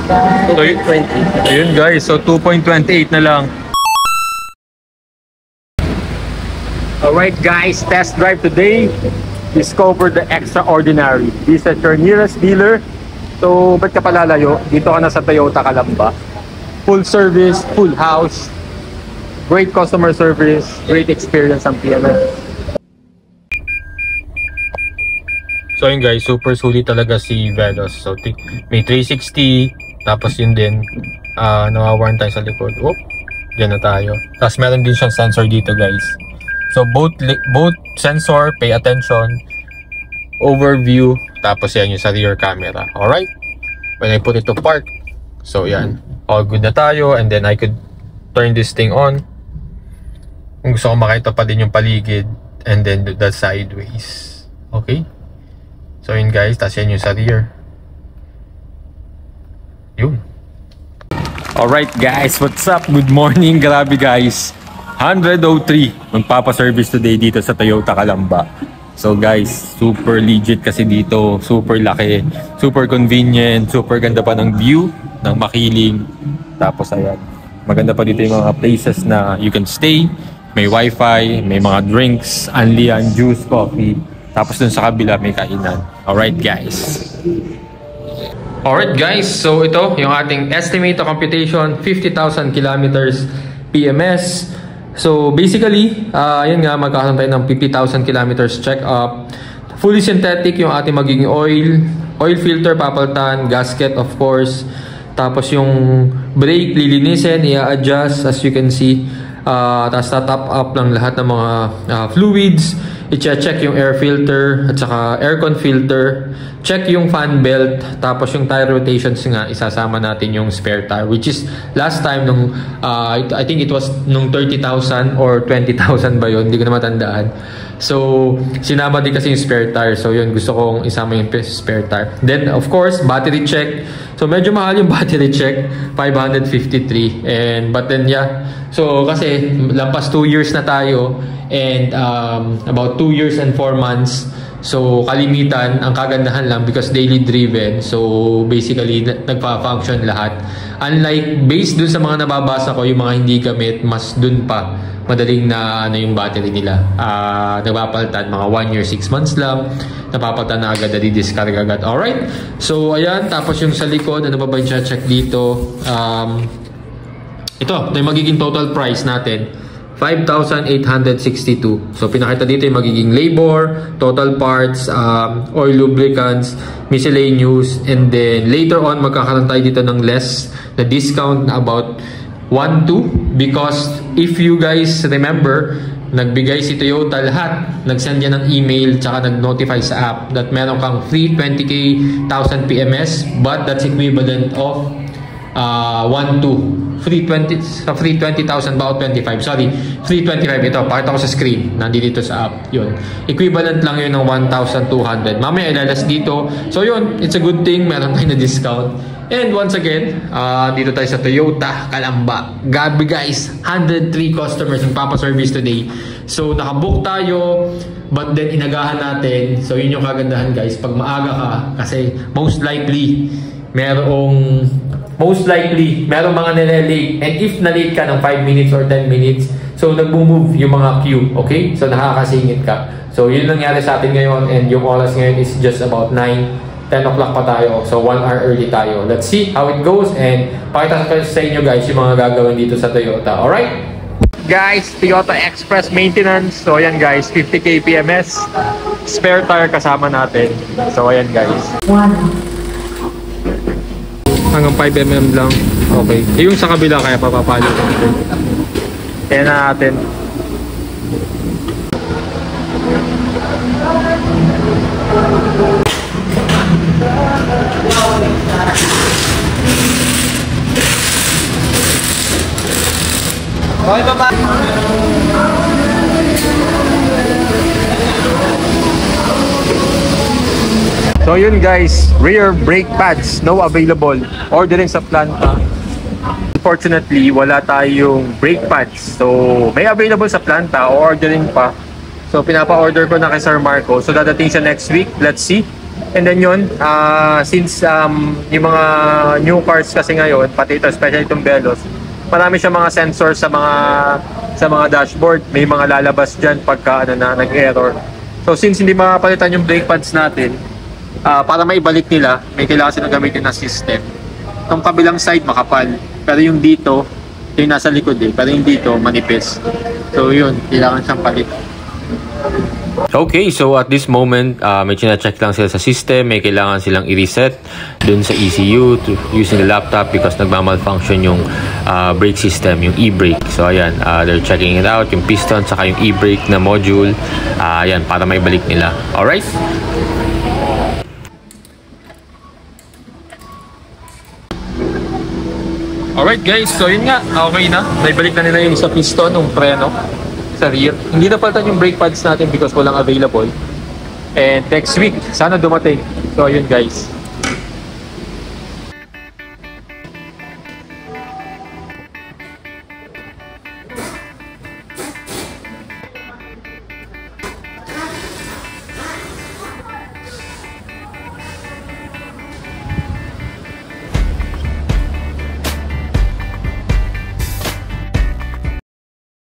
So, 2.20. ayun guys, so 2.28 na lang. Alright guys, test drive today. Discover the extraordinary. This is your nearest dealer. So, ba't ka palalayo? Dito ka na sa Toyota Calamba. Full service, full house. Great customer service, great experience ang PMS. So yun guys, super sulit talaga si Veloz. So may 360, tapos yun din, nawawarn tayo sa likod. Oh, dyan na tayo. Tapos meron din siyang sensor dito guys. So both sensor, pay attention, overview, tapos yan yung sa rear camera. Alright? When I put it to park, so yan, all good na tayo, and then I could turn this thing on. Kung gusto ko makita pa din yung paligid, and then the sideways. Okay? So yun guys, tas yan yung sa rear. Yun. Alright guys, what's up? Good morning, grabe guys. 103 magpapaservice today dito sa Toyota Calamba. So guys, super legit kasi dito, super laki, super convenient, super ganda pa ng view, ng makiling. Tapos ayan, maganda pa dito yung mga places na you can stay. May wifi, may mga drinks, anlian, juice, coffee. Tapos dun sa kabila may kainan. Alright guys. Alright guys, so ito yung ating estimated computation, 50,000 kilometers PMS. So basically, yun nga, magkakaroon tayo ng 50,000 kilometers check up. Fully synthetic yung ating magiging oil filter papalitan, gasket of course. Tapos yung brake lilinisin, i-adjust as you can see. Tapos top up lang lahat ng mga fluids. I-check yung air filter at saka aircon filter. Check yung fan belt. Tapos yung tire rotations nga, isasama natin yung spare tire. Which is last time nung, I think it was nung 30,000 or 20,000 ba yun? Hindi ko na matandaan. So, sinama din kasi yung spare tire. So, yun, gusto kong isama yung spare tire. Then, of course, battery check. So, medyo mahal yung battery check. 553. But then, yeah. So, kasi lampas 2 years na tayo. And about 2 years and 4 months. So, kalimitan, ang kagandahan lang because daily driven. So, basically, nagpa-function lahat. Unlike, based dun sa mga nababasa ko, yung mga hindi gamit, mas dun pa madaling na yung battery nila. Nagpapalitan, mga 1 year, 6 months lang. Napapalitan na agad, di-discard agad. Alright? So, ayan. Tapos yung sa likod, ano ba yung check dito? Ito yung magiging total price natin. 5,862. So, pinakita dito yung magiging labor, total parts, oil lubricants, miscellaneous, and then later on, magkakaroon tayo dito ng less na discount na about 1,2 because if you guys remember, nagbigay si Toyota lahat, nag-send yan ng email tsaka nag-notify sa app that meron kang free 20k 1000 PMS but that's equivalent of 1,2 free 20,000 ba o 25? Sorry, free 25 ito. Pakita ko sa screen. Nandito sa app. Yun. Equivalent lang yun ng 1,200. Mamaya ilalas dito. So yun, it's a good thing. Meron tayo na discount. And once again, dito tayo sa Toyota Calamba. Gabi guys, 103 customers yung papaservice today. So nakabook tayo, but then inagahan natin. So yun yung kagandahan guys. Pag maaga ka, kasi most likely, merong mga nilelate. And if na-late ka ng 5 minutes or 10 minutes, so nag-move yung mga queue, okay? So nakakasingit ka. So yun nangyari sa atin ngayon, and yung oras ngayon is just about 9-10 o'clock pa tayo. So 1 hour early tayo. Let's see how it goes, and pakita sa inyo guys yung mga gagawin dito sa Toyota. Alright? Guys, Toyota Express maintenance. So ayan guys, 50k PMS. Spare tire kasama natin. So ayan guys. Hanggang 5mm lang. Okay. Yung sa kabila kaya papapalo natin. Kaya na natin. Okay, baba. So yun guys, rear brake pads, no available. Ordering sa planta. Unfortunately, wala tayong brake pads. So may available sa planta o ordering pa. So pinapa-order ko na kay Sir Marco. So dadating siya next week. Let's see And then yun, since yung mga new cars kasi ngayon, pati ito, especially itong Veloz, marami siya mga sensors sa mga dashboard. May mga lalabas dyan pagka nag-error. So since hindi makapalitan yung brake pads natin, para maibalik nila, may kailangan silang gamitin na system. Itong kabilang side makapal, pero yung dito, yung nasa likod pero yung dito manipis. So yun, kailangan siyang palit. Okay, so at this moment, may china-check lang sila sa system. May kailangan silang i-reset dun sa ECU using the laptop because nagmamalfunction yung brake system, yung e-brake. So ayan, they're checking it out, yung piston saka yung e-brake na module. Ayan, para may balik nila. Alright? Alright guys, so yun nga, okay na. Naibalik na nila yung sa piston, yung preno sa rear. Hindi na palitan yung brake pads natin because walang available. And next week, sana dumating. So yun guys.